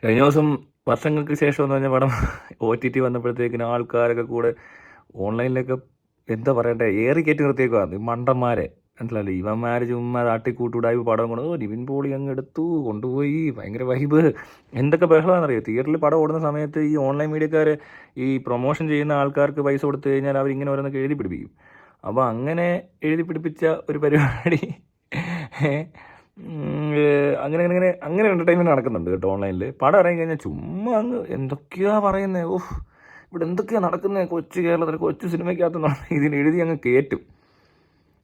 കഴിഞ്ഞ ദിവസം വർഷങ്ങൾക്ക് ശേഷം എന്ന് പറഞ്ഞ പടം OTT വന്നപ്പോഴത്തേക്കിന് ആൾക്കാരൊക്കെ കൂടെ ഓൺലൈനിലൊക്കെ എന്താ പറയണ്ടേ ഏറി കയറ്റി നിർത്തിയേക്കുവാണ് ഈ മണ്ടന്മാരെ. മനസ്സിലല്ലേ, ഇവന്മാർ ചുമ്മാ തട്ടിക്കൂട്ടുടായി പടം കൊണ്ട് നിവിൻ പോളി അങ്ങ് എടുത്തു കൊണ്ടുപോയി ഭയങ്കര വൈബ് എന്തൊക്കെ ബഹളമാണെന്നറിയോ. തിയേറ്ററിൽ പടം ഓടുന്ന സമയത്ത് ഈ ഓൺലൈൻ മീഡിയക്കാർ ഈ പ്രൊമോഷൻ ചെയ്യുന്ന ആൾക്കാർക്ക് പൈസ കൊടുത്തു കഴിഞ്ഞാൽ അവരിങ്ങനെ ഓരോന്നൊക്കെ എഴുതി പിടിപ്പിക്കും. അപ്പോൾ അങ്ങനെ എഴുതി പിടിപ്പിച്ച ഒരു പരിപാടി അങ്ങനെ അങ്ങനെ അങ്ങനെ എൻ്റർടൈൻമെൻറ്റ് നടക്കുന്നുണ്ട് കേട്ടോ ഓൺലൈനിൽ. പടം ഇറങ്ങി കഴിഞ്ഞാൽ ചുമ്മാ അങ്ങ് എന്തൊക്കെയാ പറയുന്നത്. ഓഹ്, ഇവിടെ എന്തൊക്കെയാണ് നടക്കുന്നത്, കൊച്ചു കേരളത്തിൽ കൊച്ചു സിനിമയ്ക്കകത്ത് ഇതിന് എഴുതി അങ്ങ് കയറ്റും.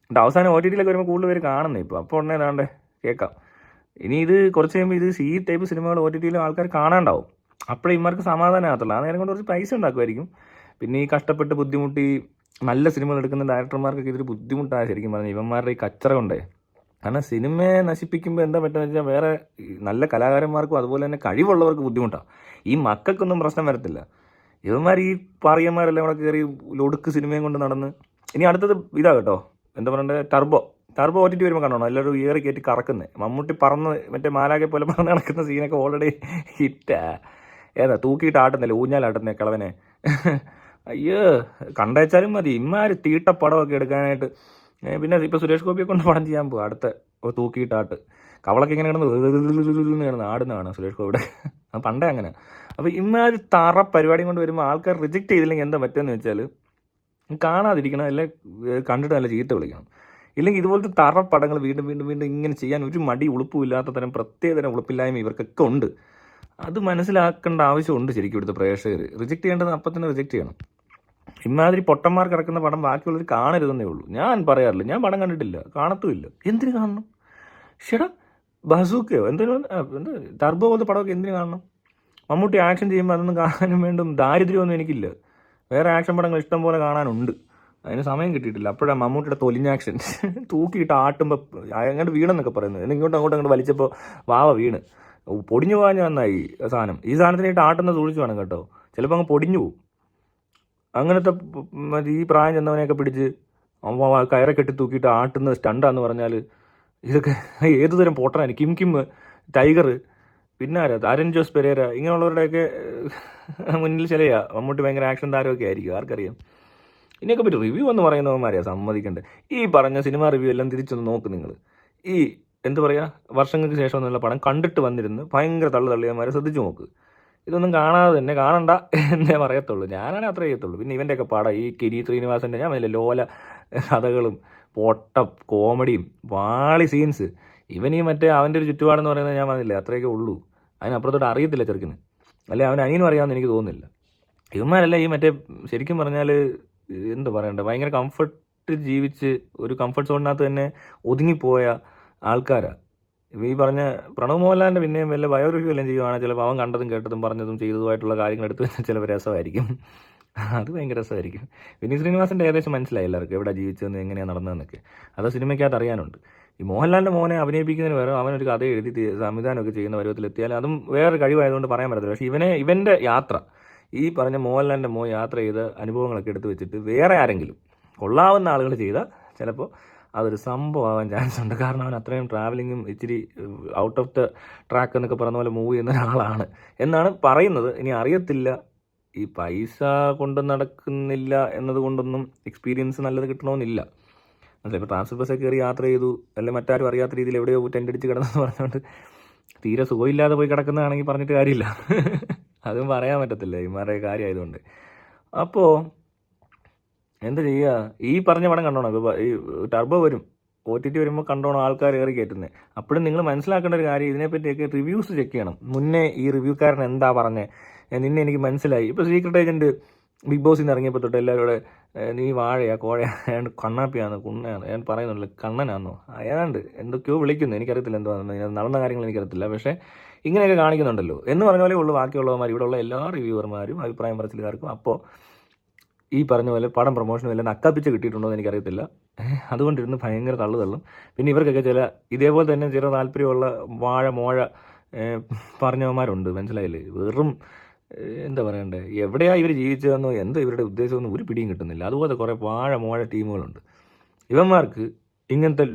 എന്നിട്ട് അവസാനം OTT വരുമ്പോൾ കൂടുതൽ പേര് കാണുന്നത് ഇപ്പോൾ. അപ്പോൾ ഉടനെ ഏതാണ്ട് കേൾക്കാം. ഇനി ഇത് കുറച്ച് കഴിയുമ്പോൾ ഇത് ഈ ടൈപ്പ് സിനിമകൾ OTT ആൾക്കാർ കാണാണ്ടാവും. അപ്പോഴേ ഇമാർക്ക് സമാധാനമാകത്തുള്ളൂ. ആ നേരം കൊണ്ട് കുറച്ച് പൈസ ഉണ്ടാക്കുമായിരിക്കും. പിന്നെ ഈ കഷ്ടപ്പെട്ട് ബുദ്ധിമുട്ടി നല്ല സിനിമകൾ എടുക്കുന്ന ഡയറക്ടർമാർക്കൊക്കെ ഇതൊരു ബുദ്ധിമുട്ടാണ് ശരിക്കും പറഞ്ഞാൽ, ഇവന്മാരുടെ ഈ കച്ചറ കൊണ്ടേ. കാരണം സിനിമയെ നശിപ്പിക്കുമ്പോൾ എന്താ പറ്റുന്നത് വെച്ചാൽ വേറെ നല്ല കലാകാരന്മാർക്കും അതുപോലെ തന്നെ കഴിവുള്ളവർക്ക് ബുദ്ധിമുട്ടാണ്. ഈ മക്കൾക്കൊന്നും പ്രശ്നം വരത്തില്ല. ഇവന്മാർ ഈ പാറിയന്മാരെല്ലാം കൂടെ കയറി ഒടുക്ക് സിനിമയും കൊണ്ട് നടന്ന്. ഇനി അടുത്തത് ഇതാ കേട്ടോ, എന്താ പറയണ്ടേ, ടർബോ OTT വരുമ്പോൾ കണ്ടോ എല്ലാവരും ഏറി കയറ്റി കറക്കുന്നത്. മമ്മൂട്ടി പറന്ന് മറ്റേ മാലാകെ പോലെ പറന്ന് നടക്കുന്ന സീനൊക്കെ ഓൾറെഡി ഹിറ്റാ. ഏതാ തൂക്കിയിട്ട് ആട്ടുന്നില്ല, ഊഞ്ഞാലാട്ടുന്നേ കിളവനെ. അയ്യോ, കണ്ടേച്ചാലും മതി ഇമ്മാര് തീട്ട പടമൊക്കെ എടുക്കാനായിട്ട്. പിന്നെ ഇപ്പോൾ സുരേഷ് ഗോപിയെ കൊണ്ട് പടം ചെയ്യാൻ പോകും അടുത്ത തൂക്കിയിട്ടാട്ട്. കവളൊക്കെ ഇങ്ങനെ കിടന്ന് ആടുന്നതാണ് സുരേഷ് ഗോപിയുടെ. അത് പണ്ടേ അങ്ങനെ. അപ്പോൾ ഇമ്മാതിരി തറ പരിപാടി കൊണ്ട് വരുമ്പോൾ ആൾക്കാർ റിജക്റ്റ് ചെയ്തില്ലെങ്കിൽ എന്താ പറ്റുമെന്ന് വെച്ചാൽ കാണാതിരിക്കണം, അല്ലെ കണ്ടിട്ട് നല്ല ചീത്ത വിളിക്കണം. ഇല്ലെങ്കിൽ ഇതുപോലത്തെ തറ പടങ്ങൾ വീണ്ടും വീണ്ടും വീണ്ടും ഇങ്ങനെ ചെയ്യാൻ ഒരു മടി ഉളുപ്പുമില്ലാത്ത തരം പ്രത്യേകതരം ഉളുപ്പില്ലായ്മ ഇവർക്കൊക്കെ ഉണ്ട്. അത് മനസ്സിലാക്കേണ്ട ആവശ്യമുണ്ട് ശരിക്കും. ഇവിടുത്തെ പ്രേക്ഷകർ റിജക്റ്റ് ചെയ്യേണ്ടത് അപ്പം തന്നെ റിജക്റ്റ് ചെയ്യണം. ഇമാതിരി പൊട്ടന്മാർക്ക് ഇറക്കുന്ന പടം ബാക്കിയുള്ളവർ കാണരുതെന്നേ ഉള്ളൂ. ഞാൻ പറയാറില്ല, ഞാൻ പടം കണ്ടിട്ടില്ല, കാണത്തുമില്ല. എന്തിനു കാണണം? ഷെടാ ബസൂക്കയോ എന്തിനു എന്താ ടർബോ പോലത്തെ പടമൊക്കെ എന്തിനു കാണണം? മമ്മൂട്ടി ആക്ഷൻ ചെയ്യുമ്പോൾ അതൊന്നും കാണാനും വേണ്ടും ദാരിദ്ര്യമൊന്നും എനിക്കില്ല. വേറെ ആക്ഷൻ പടങ്ങൾ ഇഷ്ടം പോലെ കാണാനുണ്ട്, അതിന് സമയം കിട്ടിയിട്ടില്ല. അപ്പോഴാണ് മമ്മൂട്ടിയുടെ തൊലിഞ്ഞ ആക്ഷൻ തൂക്കിയിട്ട് ആട്ടുമ്പോൾ അങ്ങോട്ട് വീണെന്നൊക്കെ പറയുന്നത്. അങ്ങോട്ട് വലിച്ചപ്പോൾ വാവ വീണ് പൊടിഞ്ഞു പോകാൻ നന്നായി സാധനം. ഈ സാധനത്തിനായിട്ട് ആട്ടുന്ന സൂക്ഷിച്ചു വേണം കേട്ടോ, ചിലപ്പോൾ അങ്ങ് പൊടിഞ്ഞു പോകും. അങ്ങനത്തെ ഈ പ്രായം ചെന്നവനെയൊക്കെ പിടിച്ച് കയറെ കെട്ടി തൂക്കിയിട്ട് ആട്ടുന്ന സ്റ്റണ്ടാന്ന് പറഞ്ഞാൽ ഇതൊക്കെ ഏതുതരം പോട്ടനാണ്. കിം ടൈഗർ, പിന്നെ അരുൺ ജോസ് പെരേര, ഇങ്ങനെയുള്ളവരുടെയൊക്കെ മുന്നിൽ ചിലയാ മമ്മൂട്ടി ഭയങ്കര ആക്ഷൻ താരമൊക്കെ ആയിരിക്കും, ആർക്കറിയാം. ഇതിനൊക്കെ പറ്റി റിവ്യൂ എന്ന് പറയുന്നവന്മാരെയാ സമ്മതിക്കണ്ടേ. ഈ പറഞ്ഞ സിനിമ റിവ്യൂ എല്ലാം തിരിച്ചൊന്ന് നോക്ക് നിങ്ങൾ. ഈ എന്താ പറയുക, വർഷങ്ങൾക്ക് ശേഷം എന്നുള്ള പടം കണ്ടിട്ട് വന്നിരുന്ന് ഭയങ്കര തള്ളിയന്മാരെ ശ്രദ്ധിച്ചു നോക്ക്. ഇതൊന്നും കാണാതെ തന്നെ കാണണ്ട എന്നേ പറയത്തുള്ളൂ. ഞാനാണ് അത്ര ചെയ്യത്തുള്ളൂ. പിന്നെ ഇവൻ്റെയൊക്കെ പടം ഈ കിരി ശ്രീനിവാസൻ്റെ ഞാൻ പറഞ്ഞില്ല, ലോല കഥകളും പൊട്ട കോമഡിയും വാളി സീൻസ്. ഇവൻ ഈ മറ്റേ അവൻ്റെ ഒരു ചുറ്റുപാടെന്ന് പറയുന്നത് ഞാൻ പറഞ്ഞില്ലേ അത്രയൊക്കെ ഉള്ളൂ. അതിനപ്പുറത്തോട്ട് അറിയത്തില്ല ചെറുക്കിന്, അല്ലെ അവൻ അനിയനും അറിയാമെന്ന് എനിക്ക് തോന്നുന്നില്ല. ഇവന്മാരല്ല ഈ മറ്റേ ശരിക്കും പറഞ്ഞാൽ എന്താ പറയണ്ടേ, ഭയങ്കര കംഫർട്ട് ജീവിച്ച് ഒരു കംഫർട്ട് സോണിനകത്ത് തന്നെ ഒതുങ്ങിപ്പോയ ആൾക്കാരാണ്. ഈ പറഞ്ഞ പ്രണവ് മോഹൻലാലിൻ്റെ പിന്നെയും വല്ല ബയോഗ്രഫി എല്ലാം ചെയ്യുവാണെങ്കിൽ ചിലപ്പോൾ അവൻ കണ്ടതും കേട്ടതും പറഞ്ഞതും ചെയ്തതുമായിട്ടുള്ള കാര്യങ്ങൾ എടുത്ത് വെച്ചാൽ ചിലപ്പോൾ രസമായിരിക്കും. അത് ഭയങ്കര രസമായിരിക്കും. വിനീത് ശ്രീനിവാസൻ്റെ ഏകദേശം മനസ്സിലായി എല്ലാവർക്കും എവിടെ ജീവിച്ചതെന്ന് എങ്ങനെയാണ് നടന്നതെന്നൊക്കെ. അത് സിനിമയ്ക്കകത്ത് അറിയാനുണ്ട്. ഈ മോഹൻലാലിൻ്റെ മോനെ അഭിനയിപ്പിക്കുന്നതിന് വേറെ അവനൊരു കഥ എഴുതി സംവിധാനമൊക്കെ ചെയ്യുന്ന പരുവത്തിലെത്തിയാൽ അതും വേറെ കഴിവായതുകൊണ്ട് പറയാൻ പറ്റത്തില്ല. പക്ഷേ ഇവൻ്റെ യാത്ര, ഈ പറഞ്ഞ മോഹൻലാലിൻ്റെ യാത്ര ചെയ്ത അനുഭവങ്ങളൊക്കെ എടുത്ത് വെച്ചിട്ട് വേറെ ആരെങ്കിലും കൊള്ളാവുന്ന ആളുകൾ ചെയ്താൽ ചിലപ്പോൾ അതൊരു സംഭവമാകാൻ ചാൻസ് ഉണ്ട്. കാരണം അവൻ അത്രയും ട്രാവലിങ്ങും ഇച്ചിരി ഔട്ട് ഓഫ് ദ ട്രാക്ക് എന്നൊക്കെ പറഞ്ഞ പോലെ മൂവ് ചെയ്യുന്ന ഒരാളാണ് എന്നാണ് പറയുന്നത്. ഇനി അറിയത്തില്ല, ഈ പൈസ കൊണ്ട് നടക്കുന്നില്ല എന്നതുകൊണ്ടൊന്നും എക്സ്പീരിയൻസ് നല്ലത് കിട്ടണമെന്നില്ല. മനസ്സിലായി. ഇപ്പോൾ ട്രാൻസ്ഫർ ബസ്സൊക്കെ കയറി യാത്ര ചെയ്തു, അല്ലെങ്കിൽ മറ്റാരും അറിയാത്ത രീതിയിൽ എവിടെയോ ടെൻ്റ് അടിച്ച് കിടന്നെന്ന് പറഞ്ഞുകൊണ്ട് തീരെ സുഖമില്ലാതെ പോയി കിടക്കുന്നതാണെങ്കിൽ പറഞ്ഞിട്ട് കാര്യമില്ല. അതും പറയാൻ പറ്റത്തില്ല ഇമാരുടെ കാര്യമായതുകൊണ്ട്. അപ്പോൾ എന്താ ചെയ്യുക, ഈ പറഞ്ഞ പടം കണ്ടോണം. ഇപ്പോൾ ഈ ടർബോ വരും, OTT വരുമ്പോൾ കണ്ടോണം ആൾക്കാർ ഏറി കയറ്റുന്നത്. അപ്പോഴും നിങ്ങൾ മനസ്സിലാക്കേണ്ട ഒരു കാര്യം, ഇതിനെപ്പറ്റിയൊക്കെ റിവ്യൂസ് ചെക്ക് ചെയ്യണം. മുന്നേ ഈ റിവ്യൂക്കാരൻ എന്താ പറഞ്ഞത്, നിന്നെ എനിക്ക് മനസ്സിലായി. ഇപ്പോൾ സീക്രട്ട് ഏജൻറ്റ് ബിഗ് ബോസിൽ നിന്ന് ഇറങ്ങിയപ്പോൾ തൊട്ട് എല്ലാവരും കൂടെ നീ വാഴയാ കോഴയാ ഏതാണ്ട് കണ്ണാപ്പിയാന്ന് കുണ്ണയാന്ന് ഞാൻ പറയുന്നുള്ളൂ, കണ്ണനാന്നോ ഏതാണ്ട് എന്തൊക്കെയോ വിളിക്കുന്നു, എനിക്കറിയത്തില്ല എന്തുവാന്ന്, നടന്ന കാര്യങ്ങൾ എനിക്കറിയത്തില്ല. പക്ഷേ ഇങ്ങനെയൊക്കെ കാണിക്കുന്നുണ്ടല്ലോ എന്ന് പറഞ്ഞ പോലെ ഉള്ളു ബാക്കിയുള്ളവന്മാർ, ഇവിടെയുള്ള എല്ലാ റിവ്യൂവർമാരും അഭിപ്രായം പറച്ചിലുകാർക്കും. അപ്പോൾ ഈ പറഞ്ഞ പോലെ പടം പ്രൊമോഷനും എല്ലാം നക്കാപ്പിച്ച് കിട്ടിയിട്ടുണ്ടോ എന്ന് എനിക്കറിയത്തില്ല. അതുകൊണ്ടിരുന്ന് ഭയങ്കര തള്ളും. പിന്നെ ഇവർക്കൊക്കെ ചില ഇതേപോലെ തന്നെ ചില താല്പര്യമുള്ള മോഴ പറഞ്ഞവന്മാരുണ്ട്, മനസ്സിലായില്ലേ. വെറും എന്താ പറയണ്ടേ, എവിടെയാണ് ഇവർ ജീവിച്ചതെന്നോ എന്തോ ഇവരുടെ ഉദ്ദേശമൊന്നും ഒരു പിടിയും കിട്ടുന്നില്ല. അതുപോലെ കുറേ മോഴ ടീമുകളുണ്ട്. ഇവന്മാർക്ക് ഇങ്ങനത്തെ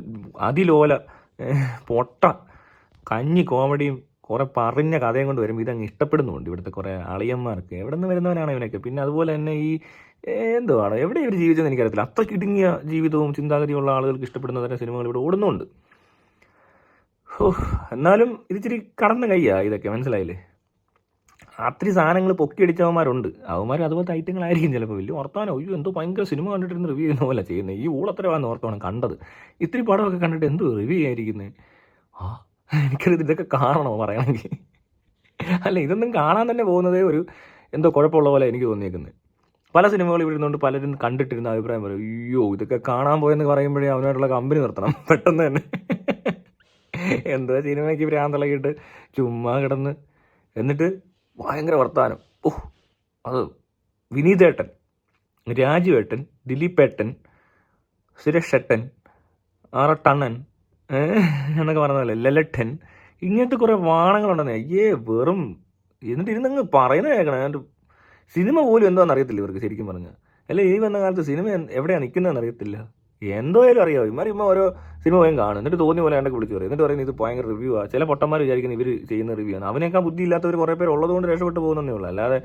അതിലോല പൊട്ട കഞ്ഞി കോമഡിയും കുറേ പറഞ്ഞ കഥയും കൊണ്ട് വരുമ്പോൾ ഇതങ്ങ് ഇഷ്ടപ്പെടുന്നുണ്ട് ഇവിടുത്തെ കുറേ അളിയന്മാർക്ക്. എവിടെ നിന്ന് വരുന്നവനാണ് ഇവനൊക്കെ. പിന്നെ അതുപോലെ തന്നെ ഈ എന്തുവാണ് എവിടെ ഇവർ ജീവിച്ചതെന്ന് എനിക്കറിയത്തില്ല. അത്രയ്ക്ക് ഇടുങ്ങിയ ജീവിതവും ചിന്താഗതിയുള്ള ആളുകൾക്ക് ഇഷ്ടപ്പെടുന്ന തരം സിനിമകൾ ഇവിടെ ഓടുന്നുണ്ട്. എന്നാലും ഇതിച്ചിരി കടന്ന കയ്യാണ് ഇതൊക്കെ, മനസ്സിലായില്ലേ? അത്രയും സാധനങ്ങൾ പൊക്കിയടിച്ചവന്മാരുണ്ട്. അവന്മാർ അതുപോലത്തെ ഐറ്റങ്ങളായിരിക്കും ചിലപ്പോൾ. വലിയ ഓർത്താനോ അയ്യോ എന്തോ ഭയങ്കര സിനിമ കണ്ടിട്ടിരുന്ന് റിവ്യൂ ചെയ്യുന്ന പോലെ ചെയ്യുന്നത്. ഈ ഊളത്തരവാന്ന് ഓർത്തോണം കണ്ടത്. ഇത്തിരി പടമൊക്കെ കണ്ടിട്ട് എന്തോ റിവ്യൂ ചെയ്യാതിരിക്കുന്നത്. എനിക്കറിയത് ഇതൊക്കെ കാണണോ പറയണമെങ്കിൽ. അല്ല, ഇതൊന്നും കാണാൻ തന്നെ പോകുന്നതേ ഒരു എന്തോ കുഴപ്പമുള്ള പോലെ എനിക്ക് തോന്നിയേക്കുന്നത്. പല സിനിമകൾ ഇവിടെ ഇരുന്നുകൊണ്ട് പലരും കണ്ടിട്ടിരുന്ന അഭിപ്രായം പറയും, അയ്യോ ഇതൊക്കെ കാണാൻ പോയെന്ന് പറയുമ്പോഴേ അവനായിട്ടുള്ള കമ്പനി നിർത്തണം പെട്ടെന്ന് തന്നെ. എന്തോ സിനിമയ്ക്ക് ഭ്രാന്തളകിയിട്ട് ചുമ്മാ കിടന്ന് എന്നിട്ട് ഭയങ്കര വർത്താനം. അത് വിനീതേട്ടൻ, രാജുവേട്ടൻ, ദിലീപേട്ടൻ, സുരേഷേട്ടൻ, ആറട്ടണ്ണൻ എന്നൊക്കെ പറഞ്ഞതല്ലേ, ലലട്ടൻ, ഇങ്ങനത്തെ കുറേ വാണങ്ങളുണ്ടെന്നേ. വെറും എന്നിട്ട് ഇരുന്നങ്ങ് പറയുന്നത് കേൾക്കണം. എന്നിട്ട് സിനിമ പോലും എന്താണെന്ന് അറിയത്തില്ല ഇവർക്ക് ശരിക്കും പറഞ്ഞാൽ. അല്ലെ ഈ വന്ന കാലത്ത് സിനിമ എവിടെയാണ് നിൽക്കുന്നതെന്ന് അറിയത്തില്ല. എന്തോയാലും അറിയാമോ ഇവന്മാർ ഓരോ സിനിമ പോയും കാണും. എന്നിട്ട് തോന്നിയ പോലെ ആണ്ടൊക്കെ വിളിച്ച് പറയും. എന്നിട്ട് പറയുന്നത് ഇത് ഭയങ്കര റിവ്യൂ ആണ്. ചില പൊട്ടന്മാർ വിചാരിക്കുന്നത് ഇവർ ചെയ്യുന്ന റിവ്യൂ ആണ്. അവനേക്കാൾ ബുദ്ധി ഇല്ലാത്തവർ കുറേ പേര് ഉള്ളതുകൊണ്ട് രക്ഷപ്പെട്ട് പോകുന്നതേ ഉള്ളൂ. അല്ലാതെ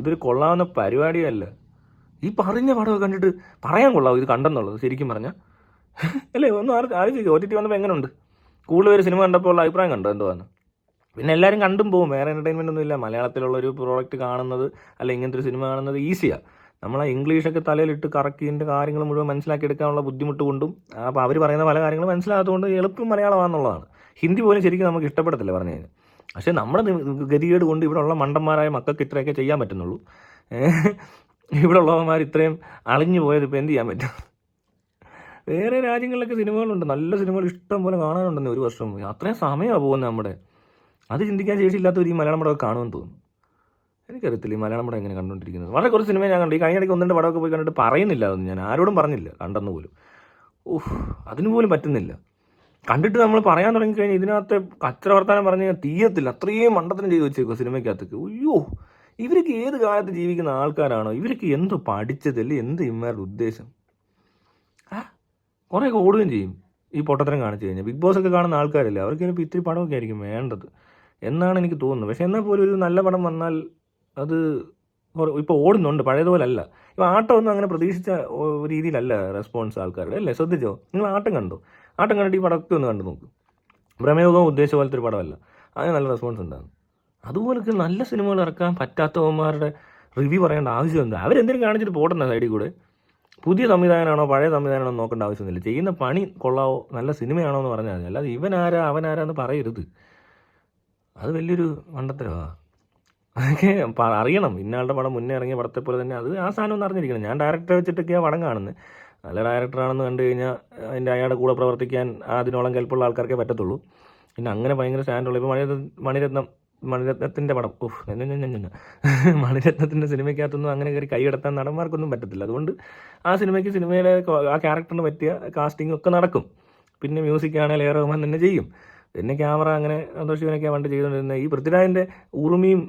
ഇതൊരു കൊള്ളാവുന്ന പരിപാടിയല്ല. ഈ പറഞ്ഞ പടമൊക്കെ കണ്ടിട്ട് പറയാൻ കൊള്ളാവും ഇത് കണ്ടെന്നുള്ളത് ശരിക്കും പറഞ്ഞാൽ. അല്ലേ, ഒന്നും ആലോചിക്കുക. OTT വന്നപ്പോൾ എങ്ങനെയുണ്ട്? കൂടുതൽ പേര് സിനിമ കണ്ടപ്പോൾ ഉള്ള അഭിപ്രായം കണ്ടോ എന്തുവാന്ന്? പിന്നെ എല്ലാവരും കണ്ടും പോകും. വേറെ എൻ്റർടൈൻമെൻ്റ് ഒന്നും ഇല്ല. മലയാളത്തിലുള്ളൊരു പ്രോഡക്റ്റ് കാണുന്നത് അല്ല ഇങ്ങനത്തെ ഒരു സിനിമ കാണുന്നത് ഈസിയാണ്. നമ്മളെ ഇംഗ്ലീഷൊക്കെ തലയിലിട്ട് കറക്കി ഇതിൻ്റെ കാര്യങ്ങൾ മുഴുവൻ മനസ്സിലാക്കി എടുക്കാനുള്ള ബുദ്ധിമുട്ട് കൊണ്ടും അപ്പോൾ അവർ പറയുന്ന പല കാര്യങ്ങളും മനസ്സിലാകാത്തതുകൊണ്ട് എളുപ്പം മലയാളമാണെന്നുള്ളതാണ്. ഹിന്ദി പോലും ശരിക്കും നമുക്ക് ഇഷ്ടപ്പെടത്തില്ല പറഞ്ഞു കഴിഞ്ഞാൽ. പക്ഷേ നമ്മുടെ ഗതികേട് കൊണ്ട് ഇവിടെ ഉള്ള മണ്ടന്മാരായ മക്കൾക്ക് ഇത്രയൊക്കെ ചെയ്യാൻ പറ്റുന്നുള്ളൂ. ഇവിടെ ഉള്ളവന്മാർ ഇത്രയും അളിഞ്ഞു പോയത് ഇപ്പോൾ എന്ത് ചെയ്യാൻ പറ്റും? വേറെ രാജ്യങ്ങളിലൊക്കെ സിനിമകളുണ്ട്, നല്ല സിനിമകൾ ഇഷ്ടം പോലെ കാണാനുണ്ടെന്ന്. ഒരു വർഷം അത്രയും സമയമാണ് പോകുന്നത് നമ്മുടെ. അത് ചിന്തിക്കാൻ ശേഷിയില്ലാത്തവർ ഈ മലയാളം പടമൊക്കെ കാണുമെന്ന് തോന്നുന്നു. എനിക്കറിയത്തില്ല ഈ മലയാളം പടം എങ്ങനെ കണ്ടുകൊണ്ടിരിക്കുന്നത്. വളരെ കുറച്ച് സിനിമ ഞാൻ കണ്ടു. ഈ കഴിഞ്ഞിടയ്ക്ക് 1-2 പടമൊക്കെ പോയി കണ്ടിട്ട് പറയുന്നില്ല. അതൊന്നും ഞാൻ ആരോടും പറഞ്ഞില്ല കണ്ടെന്ന് പോലും. അതിന് പോലും പറ്റുന്നില്ല. കണ്ടിട്ട് നമ്മൾ പറയാൻ തുടങ്ങിക്കഴിഞ്ഞാൽ ഇതിനകത്തെ കച്ചറ വർത്താനം പറഞ്ഞു കഴിഞ്ഞാൽ തീയത്തില്ല. അത്രയും മണ്ടത്തിനും ചെയ്ത് വെച്ചേക്കോ സിനിമയ്ക്കകത്തേക്ക്. അയ്യോ ഇവർക്ക് ഏത് കാലത്ത് ജീവിക്കുന്ന ആൾക്കാരാണോ? ഇവർക്ക് എന്തോ പഠിച്ചതല്ലേ? എന്ത് ഇവന്മാരുടെ ഉദ്ദേശം? കുറേയൊക്കെ ഓടുകയും ചെയ്യും ഈ പൊട്ടത്തരം കാണിച്ചു കഴിഞ്ഞാൽ. ബിഗ് ബോസ് ഒക്കെ കാണുന്ന ആൾക്കാരല്ലേ, അവർക്ക് ചിലപ്പോൾ ഇത്തിരി പടമൊക്കെ ആയിരിക്കും വേണ്ടത് എന്നാണ് എനിക്ക് തോന്നുന്നത്. പക്ഷേ എന്നാൽ പോലും ഒരു നല്ല പടം വന്നാൽ അത് ഇപ്പോൾ ഓടുന്നുണ്ട്, പഴയതുപോലെ അല്ല. ഇപ്പോൾ ആട്ടമൊന്നും അങ്ങനെ പ്രതീക്ഷിച്ച രീതിയിലല്ല റെസ്പോൺസ് ആൾക്കാരുടെ. അല്ലേ, ശ്രദ്ധിച്ചോ? നിങ്ങൾ ആട്ടം കണ്ടോ? ആട്ടം കണ്ടിട്ട് ഈ പടമൊക്കെ ഒന്ന് കണ്ടു നോക്കും. പ്രമേയവും ഉദ്ദേശിച്ച പോലത്തെ ഒരു പടമല്ല, അതിന് നല്ല റെസ്പോൺസ് ഉണ്ടാകും. അതുപോലൊക്കെ നല്ല സിനിമകൾ ഇറക്കാൻ പറ്റാത്തവന്മാരുടെ റിവ്യൂ പറയേണ്ട ആവശ്യം എന്താ? അവരെന്തെങ്കിലും കാണിച്ചിട്ട് പോട്ടെന്ന സൈഡിൽ കൂടെ. പുതിയ സംവിധാനമാണോ പഴയ സംവിധാനമാണോ നോക്കേണ്ട ആവശ്യമൊന്നുമില്ല. ചെയ്യുന്ന പണി കൊള്ളാവോ, നല്ല സിനിമയാണോ എന്ന് പറഞ്ഞാൽ മതി. അല്ലാതെ ഇവനാരാ അവനാരാന്ന് പറയരുത്. അത് വലിയൊരു മണ്ടത്തരമാണ്. അതൊക്കെ അറിയണം. ഇന്നാളുടെ പടം മുന്നേ ഇറങ്ങിയ പടത്തെ പോലെ തന്നെ അത് ആ സാധനം ഒന്ന് അറിഞ്ഞിരിക്കണം. ഞാൻ ഡയറക്ടറെ വെച്ചിട്ടൊക്കെയാണ് പടം കാണുന്നത്. നല്ല ഡയറക്ടറാണെന്ന് കണ്ടു കഴിഞ്ഞാൽ അതിൻ്റെ അയാളുടെ കൂടെ പ്രവർത്തിക്കാൻ അതിനോളം കെൽപ്പുള്ള ആൾക്കാർക്കേ പറ്റത്തുള്ളൂ. പിന്നെ അങ്ങനെ ഭയങ്കര സ്റ്റാൻഡുള്ള ഇപ്പോൾ മണിരത്നത്തിൻ്റെ പടം മണിരത്നത്തിൻ്റെ സിനിമയ്ക്കകത്തൊന്നും അങ്ങനെ കയറി കൈയടത്താൻ നടന്മാർക്കൊന്നും പറ്റത്തില്ല. അതുകൊണ്ട് ആ സിനിമയിലെ ആ ക്യാരക്ടറിന് പറ്റിയ കാസ്റ്റിംഗ് ഒക്കെ നടക്കും. പിന്നെ മ്യൂസിക് ആണെങ്കിൽ എ റഹ്മാൻ തന്നെ ചെയ്യും. പിന്നെ ക്യാമറ അങ്ങനെ സന്തോഷ് ശിവനൊക്കെയാണ് പണ്ട് ചെയ്തുകൊണ്ടിരുന്നത്. ഈ പൃഥ്വിരാജിൻ്റെ ഉറുമിയും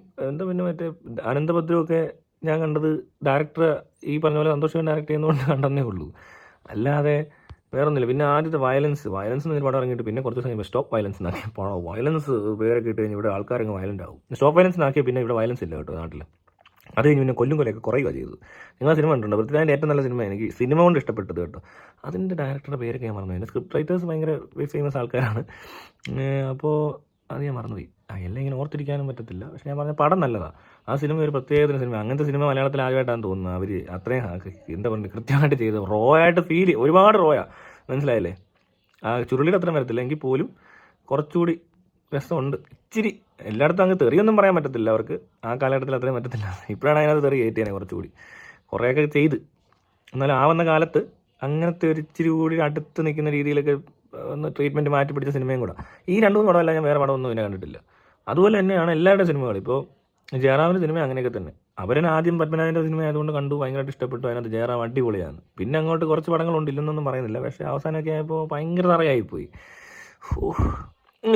പിന്നെ മറ്റേ അനന്തഭദ്രമൊക്കെ ഞാൻ കണ്ടത് ഡയറക്ടർ ഈ പറഞ്ഞ പോലെ സന്തോഷ് ശിവൻ ഡയറക്റ്റ് ചെയ്യുന്നതുകൊണ്ട് കണ്ടെന്നേ ഉള്ളൂ. അല്ലാതെ വേറൊന്നുമില്ല. പിന്നെ ആദ്യത്തെ വയലൻസ് എന്നൊരു പടം ഇറങ്ങിയിട്ട് പിന്നെ കുറച്ച് സമയം സ്റ്റോപ്പ് വയലൻസ് എന്നാക്കിയ പടം. വയലൻസ് പേരൊക്കെ ഇട്ട് കഴിഞ്ഞാൽ ഇവിടെ ആൾക്കാരങ്ങ് വയലൻ്റ് ആവും. സ്റ്റോപ്പ് വയലൻസ് എന്നാക്കിയാൽ പിന്നെ ഇവിടെ വയലൻസ് ഇല്ല കേട്ടോ നാട്ടിൽ. അത് കഴിഞ്ഞ് പിന്നെ കൊല്ലൊക്കെ കുറയുക ചെയ്തത്. നിങ്ങൾ സിനിമ കണ്ടിട്ടുണ്ടോ? പൃഥ്വിരാജിൻ്റെ ഏറ്റവും നല്ല സിനിമ എനിക്ക് സിനിമ കൊണ്ട് ഇഷ്ടപ്പെട്ടത് കേട്ടോ. അതിൻ്റെ ഡയറക്ടറുടെ പേരൊക്കെ ഞാൻ മറന്നുപോയി. അതിൻ്റെ സ്ക്രിപ്റ്റ് റൈറ്റേഴ്സ് ഭയങ്കര ഫേമസ് ആൾക്കാരാണ്. അപ്പോൾ അത് ഞാൻ മറന്നുപോയി. എല്ലാം ഇങ്ങനെ ഓർത്തിരിക്കാനും പറ്റത്തില്ല. പക്ഷേ ഞാൻ പറഞ്ഞ പടം നല്ലതാണ്. ആ സിനിമ ഒരു പ്രത്യേകതരം സിനിമ. അങ്ങനത്തെ സിനിമ മലയാളത്തിൽ ആദ്യമായിട്ടാണ് തോന്നുന്നത്. അവർ അത്രയും എന്താ പറയുക കൃത്യമായിട്ട് ചെയ്ത് റോ ആയിട്ട് ഫീൽ ഒരുപാട് റോയാണ്. മനസ്സിലായില്ലേ? ആ ചുരുളിയുടെ അത്രയും വരത്തില്ല എങ്കിൽ പോലും കുറച്ചുകൂടി രസമുണ്ട്. ഇച്ചിരി എല്ലായിടത്തും അങ്ങ് തെറിയൊന്നും പറയാൻ പറ്റത്തില്ല അവർക്ക്. ആ കാലഘട്ടത്തിൽ അത്രയും പറ്റത്തില്ല. ഇപ്പോഴാണ് അതിനകത്ത് തെറി കയറ്റിയാനെ കുറച്ചുകൂടി കുറേയൊക്കെ ചെയ്ത്. എന്നാലും ആവുന്ന കാലത്ത് അങ്ങനത്തെ ഒരു ഇച്ചിരി കൂടി അടുത്ത് നിൽക്കുന്ന രീതിയിലൊക്കെ ഒന്ന് ട്രീറ്റ്മെൻറ്റ് മാറ്റി പിടിച്ച സിനിമയും കൂടെ. ഈ 2-3 പടമല്ല, ഞാൻ വേറെ പടമൊന്നും പിന്നെ കണ്ടിട്ടില്ല. അതുപോലെ തന്നെയാണ് എല്ലാവരുടെ സിനിമകൾ. ഇപ്പോൾ ജയറാമിൻ്റെ സിനിമ അങ്ങനെയൊക്കെ തന്നെ. അവരെ ആദ്യം പത്മനാഭൻ്റെ സിനിമ ആയതുകൊണ്ട് കണ്ടു, ഭയങ്കരമായിട്ട് ഇഷ്ടപ്പെട്ടു. അതിനകത്ത് ജയറാം അടിപൊളിയാണ്. പിന്നെ അങ്ങോട്ട് കുറച്ച് പടങ്ങളുണ്ട്, ഇല്ലെന്നൊന്നും പറയുന്നില്ല. പക്ഷേ അവസാനമൊക്കെ ആയപ്പോൾ ഭയങ്കര തറയായിപ്പോയി.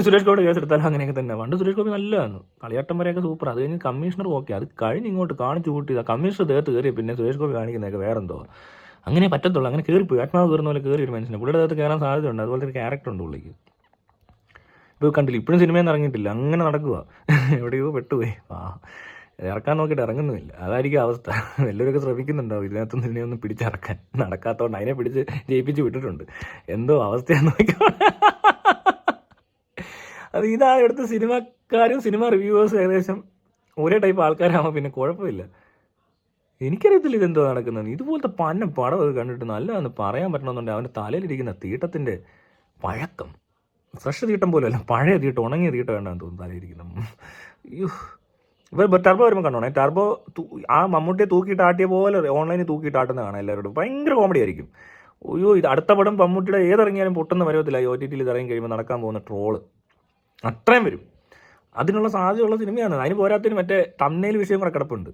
സുരേഷ് ഗോപി കേസെടുത്താലും അങ്ങനെയൊക്കെ തന്നെ. പണ്ട് സുരേഷ് ഗോപി നല്ലതാണ്, കളിയാട്ടം വരെയൊക്കെ സൂപ്പർ. അത് കഴിഞ്ഞ് കമ്മീഷണർ ഓക്കെ, അത് കഴിഞ്ഞ് ഇങ്ങോട്ട് കാണിച്ചു കൂട്ടിയത്. കമ്മീഷണർ ദേഹത്ത് കയറിയ പിന്നെ സുരേഷ് ഗോപി കാണിക്കുന്നതൊക്കെ വേറെന്തോ. അങ്ങനെ പറ്റത്തുള്ളൂ. അങ്ങനെ കയറിപ്പോയി, ആത്മാവ് കയറുന്ന പോലെ കയറി ഒരു മനുഷ്യനെ. പുള്ളിയുടെ ദേഹത്ത് കയറാൻ സാധ്യതയുണ്ട്. അതുപോലത്തെ ഒരു ക്യാരക്ടർ ഉണ്ട് പുള്ളിക്ക്. ഇപ്പോൾ കണ്ടില്ല, ഇപ്പോഴും സിനിമയൊന്നും ഇറങ്ങിയിട്ടില്ല, അങ്ങനെ നടക്കുക. എവിടെയോ പെട്ടുപോയി. ഇറക്കാൻ നോക്കിയിട്ട് ഇറങ്ങുന്നുമില്ല. അതായിരിക്കും അവസ്ഥ. എല്ലാവരൊക്കെ ശ്രമിക്കുന്നുണ്ടാവും ഇതിനകത്തൊന്നും ഇതിനെയൊന്നും പിടിച്ചിറക്കാൻ. നടക്കാത്തതുകൊണ്ട് അതിനെ പിടിച്ച് ജയിപ്പിച്ച് വിട്ടിട്ടുണ്ട്. എന്തോ അവസ്ഥയാന്ന് നോക്കിയോ. അത് ഇതാണ് ഇവിടുത്തെ സിനിമക്കാരും സിനിമ റിവ്യൂവേഴ്സും ഏകദേശം ഒരേ ടൈപ്പ് ആൾക്കാരാകുമ്പോൾ പിന്നെ കുഴപ്പമില്ല. എനിക്കറിയത്തില്ല ഇതെന്തോ നടക്കുന്നത്. ഇതുപോലത്തെ പടം അത് കണ്ടിട്ട് നല്ലതെന്ന് പറയാൻ പറ്റണമെന്നുണ്ടെങ്കിൽ അവൻ്റെ തലയിലിരിക്കുന്ന തീട്ടത്തിൻ്റെ പഴക്കം, ഫ്രഷ് തീട്ടം പോലെയല്ല, പഴയ തീട്ടം, ഉണങ്ങിയ തീട്ടം വേണ്ടാന്ന് തോന്നുന്നു തലയിരിക്കുന്നു. അയ്യോ, ഇപ്പോൾ ടർബോ വരുമ്പോൾ കണ്ടോണേ, ടർബോ ആ മമ്മൂട്ടിയെ തൂക്കിയിട്ട് ആട്ടിയ പോലെ ഓൺലൈനിൽ തൂക്കിയിട്ട് ആട്ടുന്ന കാണാം എല്ലാവരോടും. ഭയങ്കര കോമഡി ആയിരിക്കും. അയ്യോ, ഇത് അടുത്ത പടം മമ്മൂട്ടിയുടെ ഏതിറങ്ങിയാലും പൊട്ടുന്ന വരവത്തില്ല. OTT ഇത് ഇറങ്ങി കഴിയുമ്പോൾ നടക്കാൻ പോകുന്ന ട്രോള് അത്രയും വരും. അതിനുള്ള സാധ്യതയുള്ള സിനിമയാണ്. അതിന് പോരാത്തതിന് മറ്റേ തംബ്നെയിൽ വിഷയം കൂടെ കിടപ്പുണ്ട്.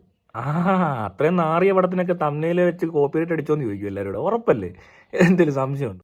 അത്രയും നാറിയ പടത്തിനൊക്കെ തംബ്നെയിൽ വെച്ച് കോപ്പിറൈറ്റ് അടിച്ചോന്ന് ചോദിക്കും എല്ലാവരോടും. ഉറപ്പല്ലേ? എന്തെങ്കിലും സംശയമുണ്ട്?